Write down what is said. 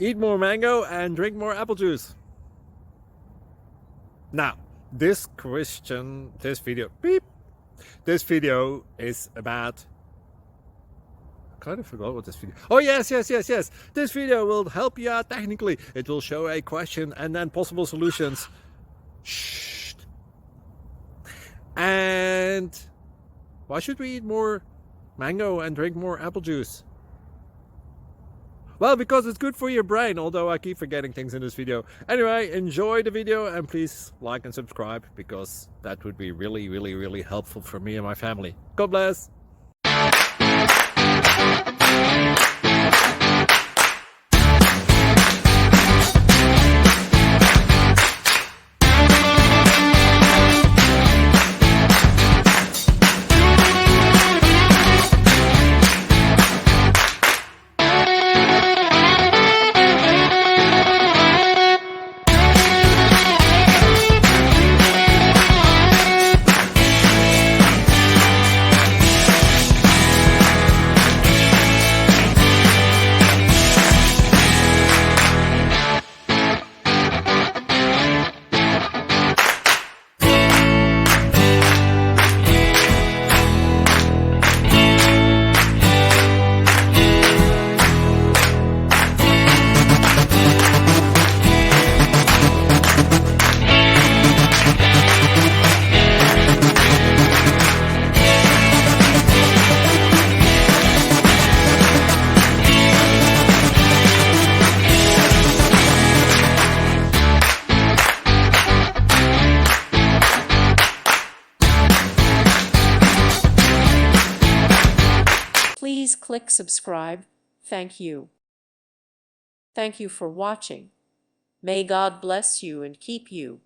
Eat more mango and drink more apple juice. Now, this video is about, I kind of forgot what this video. Oh, yes. This video will help you out technically. It will show a question and then possible solutions. Shh. And why should we eat more mango and drink more apple juice? Well, because it's good for your brain, although I keep forgetting things in this video. Anyway, enjoy the video and please like and subscribe, because that would be really helpful for me and my family. God bless! Please click subscribe. Thank you. Thank you for watching. May God bless you and keep you.